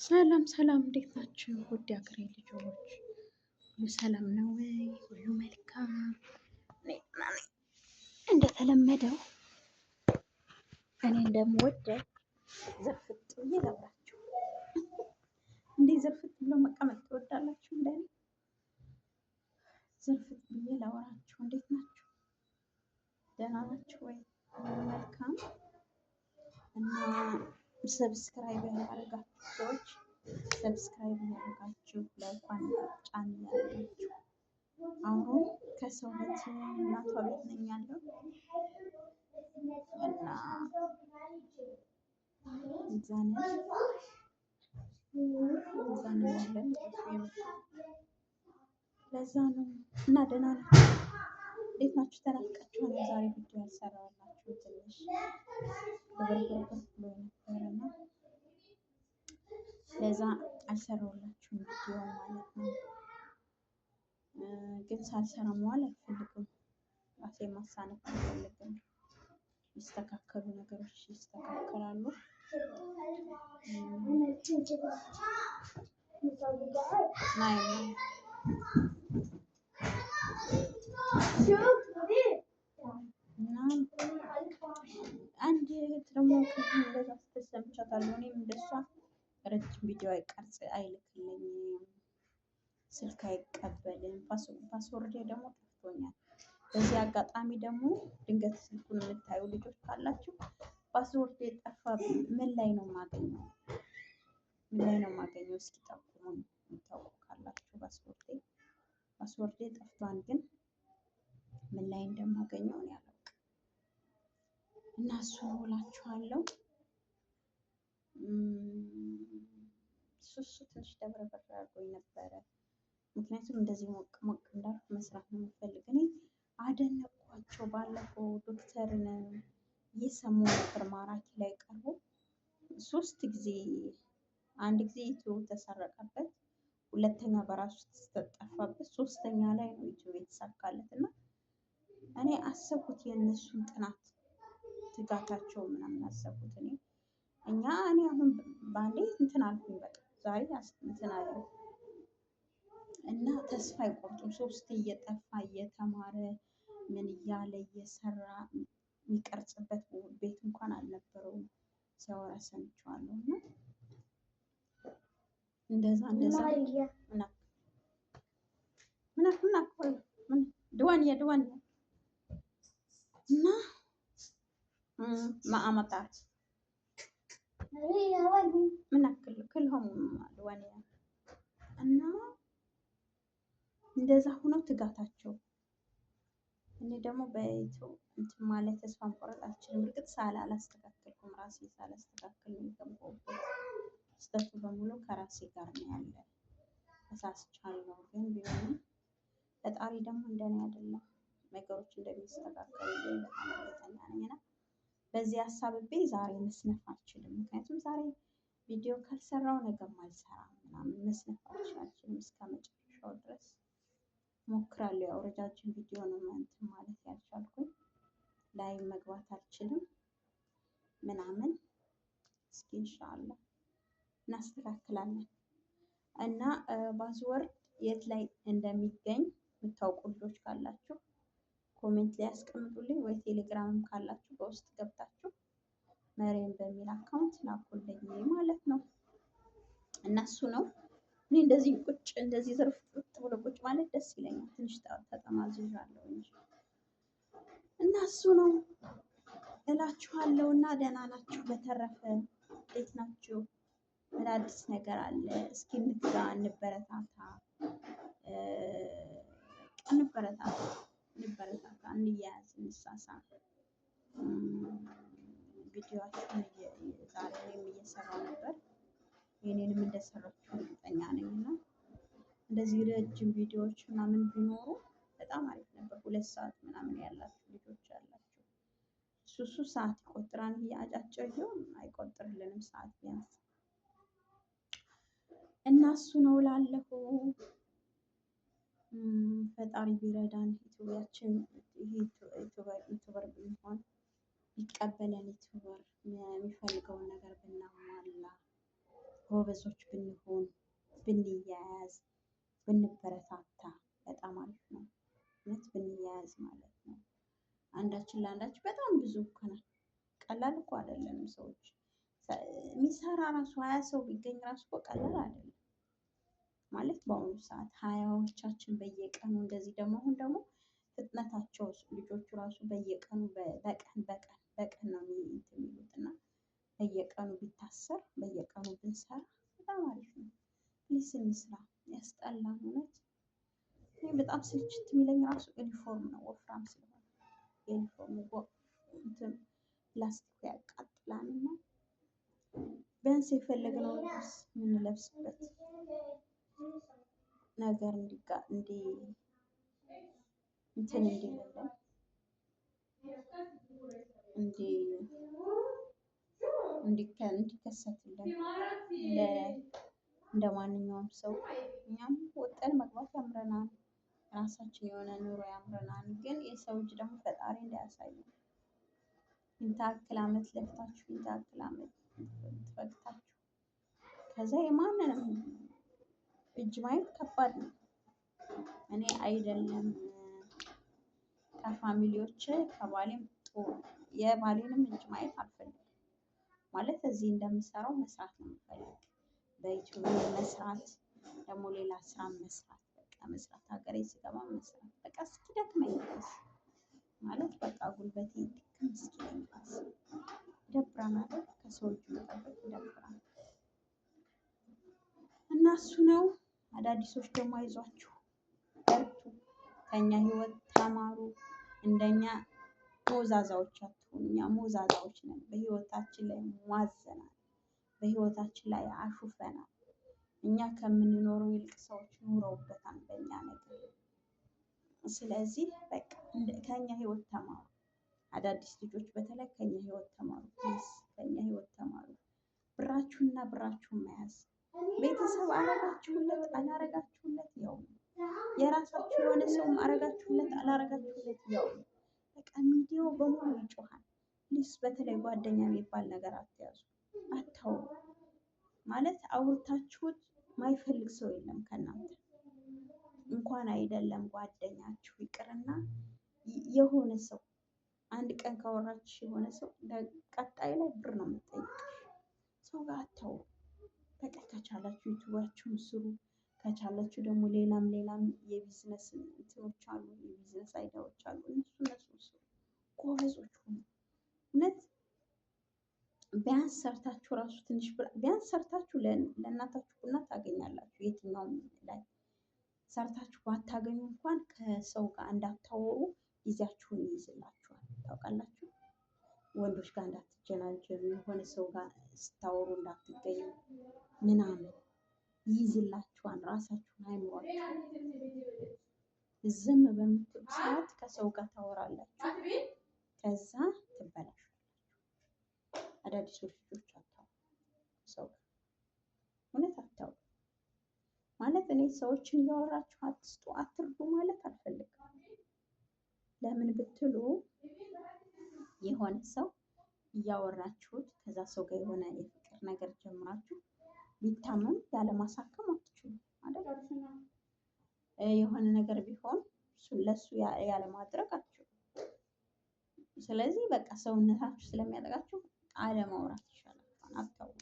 ሰላም ሰላም፣ እንዴት ናችሁ? ውድ ሀገሬ ልጆች ሁሉ ሰላም ነው ወይ? ሁሉ መልካም? እንደተለመደው እኔ እንደምወደው ዝርፍጥ ብዬ ላውራችሁ። እንዴ ዝርፍጥ ብሎ መቀመጥ ትወዳላችሁ? እንደኔ ዝርፍጥ ብዬ ላውራችሁ። እንዴት ናችሁ? ደህና ናችሁ ወይ? ሁሉ መልካም እና ሰብስክራይብ ያደረጋችሁ ሰዎች ሰብስክራይብ ያደረጋችሁ ላይኳን ጫን ያደረጋችሁ። አሁን ከሰው ቤት እናቷ ቤት ነኝ ያለው እና እዛ ነው ያለን። ለዛ ነው እና ደህና ናችሁ? እንዴት ናችሁ? ተናፍቃችኋል። ዛሬ ቪዲዮ ያልሰራሁላችሁ ትንሽ ብርግር ብሎ ነበረና ለዛ አልሰራሁላችሁም ቪዲዮ ማለት ነው። ግን ሳልሰራ መዋል አልፈልግም። ራሴ ማሳነፍ አልፈልግም። ይስተካከሉ ነገሮች ይስተካከላሉ። እና አንድ እህት ደግሞ እንደዛ ስትል ሰምቻታለሁ። እኔም እንደሷ ረጅም ቪዲዮ አይልክልኝም፣ ስልክ አይቀበልም። ፓስወርዴ ደግሞ ጠፍቶኛል። በዚህ አጋጣሚ ደግሞ ድንገት ስልኩን የምታዩ ልጆች ካላችሁ ፓስወርዴ ጠፋብኝ፣ ምን ላይ ነው የማገኘው? እስኪ ጠቁሙኝ የምታውቁ ካላችሁ። ፓስወርዴ ጠፍቷን፣ ግን ምን ላይ እንደማገኘው እኔ አላውቅም። እና እሱ እላችኋለሁ። እሱ ትንሽ ደብረበር አድርጎኝ ነበረ። ምክንያቱም እንደዚህ ሞቅ ሞቅ እንዳልኩ መስራት ነው የምፈልግ። እኔ አደነቅኳቸው። ባለፈው ዶክተርን እየሰሙ ነበር ማራኪ ላይ ቀርቦ 3 ጊዜ፣ አንድ ጊዜ ዩቲዩብ ተሰረቀበት፣ ሁለተኛ በራሱ ተጠፋበት፣ ሶስተኛ ላይ ነው ዩቲዩብ የተሳካለት። እና እኔ አሰብኩት የእነሱን ጥናት ትጋታቸው ምናምን አሰብኩት። እኔ አሁን ባንዴ እንትን አልኩኝ። በቃ ዛሬ እንትን አለ እና ተስፋ አይቆርጡም። 3 እየጠፋ እየተማረ ምን እያለ እየሰራ የሚቀርጽበት ቤት እንኳን አልነበረውም ሲያወራ ሰምቼዋለሁ። እና እንደዛ ድዋንያ እና ማአመጣት ምናክል ክልሆም ድዋንያ እና እንደዛ ሆኖ ትጋታቸው። እኔ ደግሞ በዩቲዩብ እንትን ማለት ተስፋ መቁረጥ አልችልም። እርግጥ አላስተካከልኩም፣ ራሴ ሳላስተካከል ነው የገባሁበት። ስህተቱ በሙሉ ከራሴ ጋር ነው ያለ። ተሳስቻለሁ፣ ግን ቢሆንም ፈጣሪ ደግሞ እንደኔ አይደለም። ነገሮች እንደሚስተካከሉ በጣም እርግጠኛ ነኝ። እና በዚህ ሀሳብቤ ዛሬ መስነፍ አልችልም። ምክንያቱም ዛሬ ቪዲዮ ካልሰራው ነገም አልሰራም ምናምን። መስነፍ አልችልም እስከ መጨረሻው ድረስ ሞክራለሁ። ያው ረጃጅም ቪዲዮ ነው እንትን ማለት ያልቻልኩኝ፣ ላይ መግባት አልችልም ምናምን። እስኪ ኢንሻአላህ እናስተካክላለን። እና ፓስወርድ የት ላይ እንደሚገኝ የምታውቁ ልጆች ካላችሁ ኮሜንት ላይ ያስቀምጡልኝ፣ ወይ ቴሌግራምም ካላችሁ በውስጥ ገብታችሁ መሬም በሚል አካውንት ላኩልኝ ማለት ነው። እና እሱ ነው። እኔ እንደዚህ ዝርፍጥርጥ ብሎ ቁጭ ማለት ደስ ይለኛል። ትንሽ ተጠማዝዣለሁ እንጂ እና እሱ ነው እላችኋለሁ። እና ደህና ናችሁ? በተረፈ እንዴት ናችሁ? ምን አዲስ ነገር አለ? እስኪ እንትጋ፣ እንበረታታ፣ እንያያዝ፣ እንሳሳ። ቪዲዮአችሁን ዛሬ እኔም እየሰራሁ ነበር። የኔንም እንደሰራችሁ እርግጠኛ ነኝ። እና እንደዚህ ረጅም ቪዲዮዎች ምናምን ቢኖሩ በጣም አሪፍ ነበር። 2 ሰዓት ምናምን ያላችሁ ልጆች ያላችሁ እሱ ሰዓት ይቆጥራል። አጫጭር ቢሆን አይቆጥርልንም ሰዓት ቢያንስ። እና እሱ ነው እላለሁ። ፈጣሪ ቢረዳን ዩቲዩባችን ዩቲዩበር ብንሆን ቢቀበለን፣ ዩቲዩበር የሚፈልገውን ነገር ብናሟላ ጎበዞች ብንሆን ብንያያዝ ብንበረታታ በጣም አሪፍ ነው። እውነት ብንያያዝ ማለት ነው። አንዳችን ለአንዳችን በጣም ብዙ እኮ ነው። ቀላል እኮ አይደለም። ሰዎች የሚሰራ ራሱ 20 ሰው ቢገኝ ራሱ እኮ ቀላል አይደለም ማለት በአሁኑ ሰዓት 20ዎቻችን በየቀኑ እንደዚህ ደግሞ አሁን ደግሞ ፍጥነታቸው ልጆቹ ራሱ በየቀኑ በቀን ነው የሚሉት እና በየቀኑ ቢታሰር በየቀኑ ብንሰራ በጣም አሪፍ ነው። ፕሊስ እንስራ። ያስጠላል እውነት። እኔ በጣም ስልችት የሚለኝ ራሱ ዩኒፎርም ነው። ወፍራም ስለሆነ ዩኒፎርም እንትን ፕላስቲኩ ያቃጥላል እና ቢያንስ የፈለግነው ልብስ የምንለብስበት ነገር እንትን እንዲልልን እንዲከሰትልን እንደ ማንኛውም ሰው እኛም ወጠን መግባት ያምረናል። ራሳችን የሆነ ኑሮ ያምረናል። ግን የሰው እጅ ደግሞ ፈጣሪ እንዳያሳየን። ይንታክል አመት ለፍታችሁ ይንታክል አመት ፈግታችሁ ከዛ የማንንም እጅ ማየት ከባድ ነው። እኔ አይደለም ከፋሚሊዎቼ ከባሌም የባሌንም እጅ ማየት አልፈልግም። ማለት እዚህ እንደምሰራው መስራት ነው የምፈልግ። በዩቲዩብ መስራት ደግሞ ሌላ ስራ መስራት በቃ መስራት ሀገሬ ስገባ መስራት በቃ እስኪደክመኝ ድረስ ማለት በቃ ጉልበቴ ድክም እስኪለኝ ድረስ ይደብራል አይደል? ከሰው እጅ መጠበቅ ይደብራል። እና እሱ ነው። አዳዲሶች ደግሞ አይዟችሁ በርቱ፣ ከኛ ህይወት ተማሩ። እንደኛ ሞዛዛዎች አትሁኑ። እኛ ሞዛዛዎች ነን። በህይወታችን ላይ ሟዘናል። በህይወታችን ላይ አሹፈናል። እኛ ከምንኖረው ይልቅ ሰዎች ኑረውበታል በእኛ ነገር። ስለዚህ በቃ ከኛ ህይወት ተማሩ። አዳዲስ ልጆች በተለይ ከኛ ህይወት ተማሩ። ፕሊዝ ከኛ ህይወት ተማሩ። ብራችሁንና ብራችሁን መያዝ ቤተሰብ አረጋችሁለት አላረጋችሁለት ያው ነው። የራሳችሁ የሆነ ሰውም አረጋችሁለት አላረጋችሁለት ያው ነው። በቃ ሚዲያው በሙሉ ይጮሃል። ፕሊዝ በተለይ ጓደኛ የሚባል ነገር አትያዙ፣ አታውሩ። ማለት አውርታችሁት ማይፈልግ ሰው የለም ከእናንተ። እንኳን አይደለም ጓደኛችሁ ይቅርና የሆነ ሰው አንድ ቀን ካወራችሽ የሆነ ሰው ቀጣይ ላይ ብር ነው የምትጠይቅሽ። ሰው ጋር አታውሩ። በቃ ከቻላችሁ ዩቲዩባችሁን ስሩ። ከቻላችሁ ደግሞ ሌላም የቢዝነስ እንትኖች አሉ፣ የቢዝነስ አይዲያዎች አሉ። እነሱ ስሩ። ጎበዞች ሁኑ። እውነት ቢያንስ ሰርታችሁ ራሱ ትንሽ ቢያንስ ሰርታችሁ ለእናታችሁ ቡና ታገኛላችሁ። የትኛውም ላይ ሰርታችሁ ባታገኙ እንኳን ከሰው ጋር እንዳታወሩ ጊዜያችሁን ይይዝላችኋል። ታውቃላችሁ፣ ወንዶች ጋር እንዳትጀናጀኑ፣ የሆነ ሰው ጋር ስታወሩ እንዳትገኙ ምናምን ይይዝላችኋል። ራሳችሁን አይምሯችሁ ዝም በምትሉ ሰዓት ከሰው ጋር ታወራላችሁ። ከዛ ትበላሻላችሁ። አዳዲሶች ልጆች አታውሩ ሰው ጋር እውነት አታውሩ። ማለት እኔ ሰዎችን እያወራችሁ አትስጡ አትርዱ ማለት አልፈልግም። ለምን ብትሉ የሆነ ሰው እያወራችሁት ከዛ ሰው ጋር የሆነ የፍቅር ነገር ጀምራችሁ ቢታመም ያለማሳከም አትችሉም አይደል? የሆነ ነገር ቢሆን ለሱ ያለማድረግ አትችሉም። ስለዚህ በቃ ሰውነታችሁ ስለሚያጠቃችሁ አለማውራት ይሻላል። አታውሩ።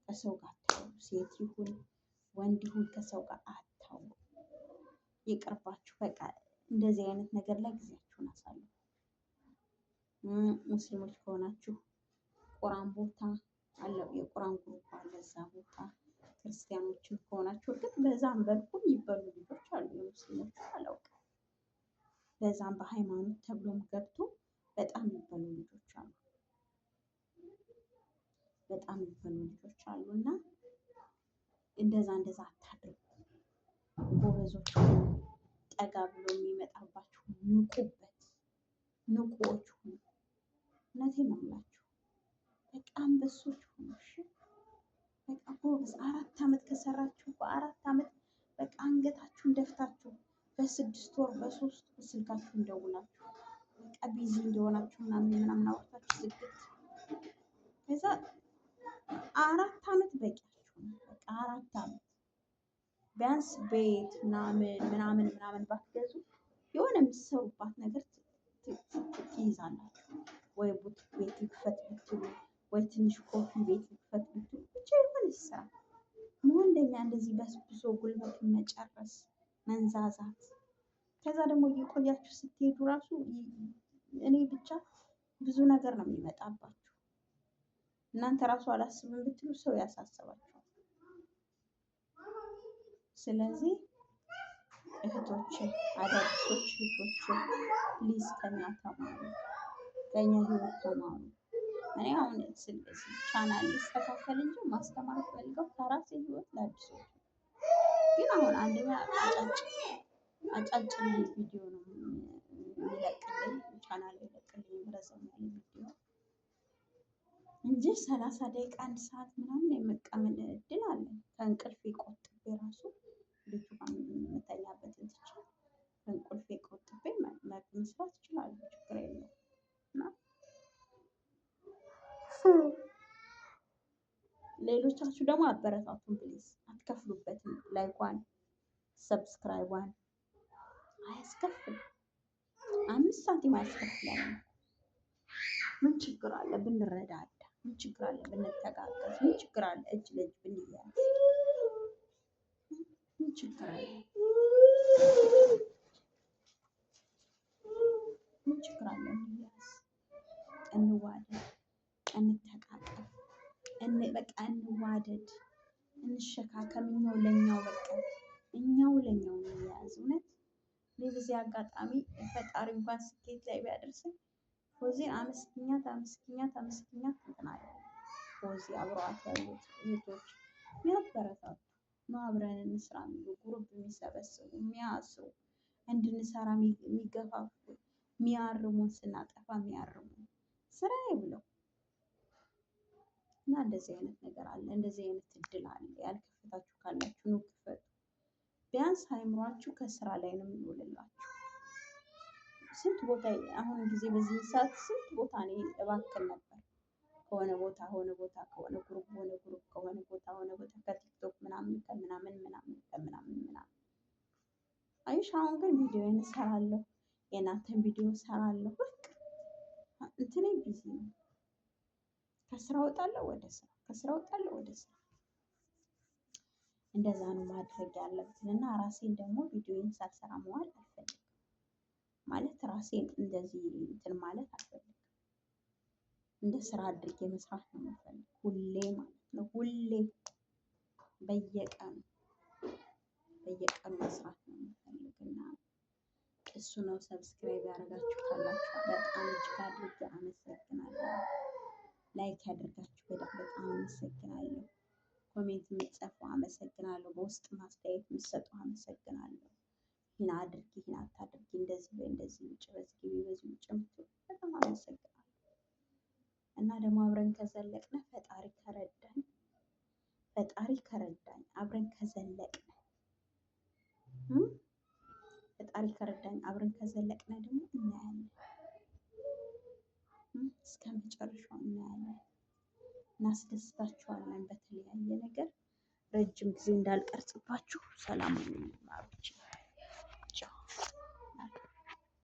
ከሰው ጋር አታውሩ። ሴት ይሁን ወንድ ይሁን ከሰው ጋር አታውሩ። ይቅርባችሁ። በቃ እንደዚህ አይነት ነገር ላይ ጊዜያችሁን አሳልፉ። ሙስሊሞች ከሆናችሁ ቁርአን ቦታ አለ፣ የቁርአን ግሩፕ አለ፣ እዛ ቦታ። ክርስቲያኖችም ከሆናችሁ እርግጥ በዛም በልኩ የሚበሉ ልጆች አሉ። የሙስሊሞች አላውቅም። በዛም በሃይማኖት ተብሎም ገብቶ በጣም የሚበሉ ልጆች አሉ። በጣም የሚበሉ ልጆች አሉ እና እንደዛ አታድርጉ። ጎበዞች ሁኑ። ጠጋ ብሎ የሚመጣባችሁ ንቁበት። ንቁዎች ሁኑ። እውነቴን ነው የምላችሁ። በቃ አንበሶች ሁኑ። እሺ በቃ ጎበዝ። 4 ዓመት ከሰራችሁ በ4 ዓመት በቃ አንገታችሁን ደፍታችሁ በ6 ወር በ3 ወር ስልካችሁን ደውላችሁ በቃ ቢዚ እንደሆናችሁ ምናምን አውርታችሁ ዝግት። ከዛ 4 ዓመት በቂያችሁ ነው። 4 ዓመት ቢያንስ ቤት ምናምን ባትገዙ የሆነ የምትሰሩባት ነገር ትይዛላችሁ። ወይ ቡቲክ ቤት ልክፈት ብትሉ፣ ወይ ትንሽ ኮፊ ቤት ልክፈት ብትሉ፣ ብቻ የሆነ ስራ እንደኛ እንደዚህ በስብሶ ጉልበትን መጨረስ መንዛዛት። ከዛ ደግሞ እየቆያችሁ ስትሄዱ ራሱ እኔ ብቻ ብዙ ነገር ነው የሚመጣባችሁ። እናንተ ራሱ አላስብም ብትሉ ሰው ያሳስባችኋል። ስለዚህ እህቶች፣ አዳዲሶች እህቶች ፕሊዝ ከኛ ተማሩ፣ ከኛ ህይወት ተማሩ። እኔ አሁን ስለዚህ ቻናል ሊስተካከል እንጂ ማስተማር ፈልገው ከራሴ ህይወት ለአዲሶች ግን አሁን አንደኛ አጫጭር ቪዲዮ ነው የሚለቅልኝ ቻናል ይለቅልኝ ረዘም ያለ ቪዲዮ እንጂ 30 ደቂቃ 1 ሰዓት ምናምን የመቀመጥ እድል አለ። ከእንቅልፌ ቆጥቤ ራሱ ልጁ የምተኛበትን ትቼ ከእንቅልፌ ቆጥቤ መስራት እችላለሁ፣ ችግር የለውም። እና ሌሎቻችሁ ደግሞ አበረታቱን ፕሊዝ። አትከፍሉበትም። ላይኳን ሰብስክራይቧን አያስከፍልም፣ 5 ሳንቲም አያስከፍላል። ምን ችግር አለ ብንረዳዳ? ምን ችግር አለ ብንተጋገዝ? ምን ችግር አለ እጅ ለእጅ ብንያዝ? ምን ችግር አለ? ምን ችግር አለ? እንያዝ፣ እንዋደድ፣ እንተቃቀፍ፣ በቃ እንዋደድ፣ እንሸካከም። እኛው ለኛው በቃ እኛው ለኛው እንያዝ። እውነት እኔ በዚህ አጋጣሚ ፈጣሪ እንኳን ስኬት ላይ ቢያደርሰኝ ፎዚን አመስግኛት እንትን አለ። ፎዚ አብረዋት ያሉት እህቶች የሚያበረታቱ ነው፣ አብረን እንስራ የሚሉ ግሩፕ የሚሰበስቡ የሚያስሩ እንድንሰራ የሚገፋፉ የሚያርሙን፣ ስናጠፋ የሚያርሙን ስራዬ ብለው እና እንደዚህ አይነት ነገር አለ፣ እንደዚህ አይነት እድል አለ። ያልከፈታችሁ ካላችሁ ነው ክፈቱ። ቢያንስ አይምሯችሁ ከስራ ላይ ነው የሚውልላችሁ። ስንት ቦታ አሁን ጊዜ በዚህ ሰዓት ስንት ቦታ እኔ እባክን ነበር ከሆነ ቦታ ሆነ ቦታ ከሆነ ግሩፕ ከሆነ ቦታ ሆነ ቦታ ከቲክቶክ ከምናምን አይሽ አሁን ግን ቪዲዮ እሰራለሁ፣ የእናንተን ቪዲዮ እሰራለሁ። በቃ እንትኔ ቢዚ ነው። ከስራ እወጣለሁ ወደ ስራ፣ ከስራ እወጣለሁ ወደ ስራ። እንደዛ ነው ማድረግ ያለብን እና ራሴን ደግሞ ቪዲዮን ሳልሰራ መዋል አልፈልግም። ማለት ራሴን እንደዚህ እንትን ማለት አልፈልግም። እንደ ስራ አድርጌ መስራት ነው የምፈልገው ሁሌ ማለት ነው። ሁሌ በየቀኑ መስራት ነው የምፈልግና እሱ ነው። ሰብስክራይብ ያደረጋችሁ ካላችሁ በጣም እጅግ አድርጌ አመሰግናለሁ። ላይክ ያደርጋችሁ በጣም አመሰግናለሁ። ኮሜንት የምትጽፉ አመሰግናለሁ። በውስጥ ማስተያየት የምትሰጡ አመሰግናለሁ። ይህን አድርጊ፣ ይህን አታድርጊ፣ እንደዚህ ወይ እንደዚህ ውጭ፣ በዚህ ግቢ፣ በዚህ ውጭ የምትሉ በጣም አመሰግናለሁ። እና ደግሞ አብረን ከዘለቅን ፈጣሪ ከረዳኝ አብረን ከዘለቅን አብረን ከዘለቅን ደግሞ እናያለን፣ እስከ መጨረሻው እናያለን። እናስደስታችኋለን በተለያየ ነገር። ረጅም ጊዜ እንዳልቀርጽባችሁ ሰላም ሁኑ ማሮች።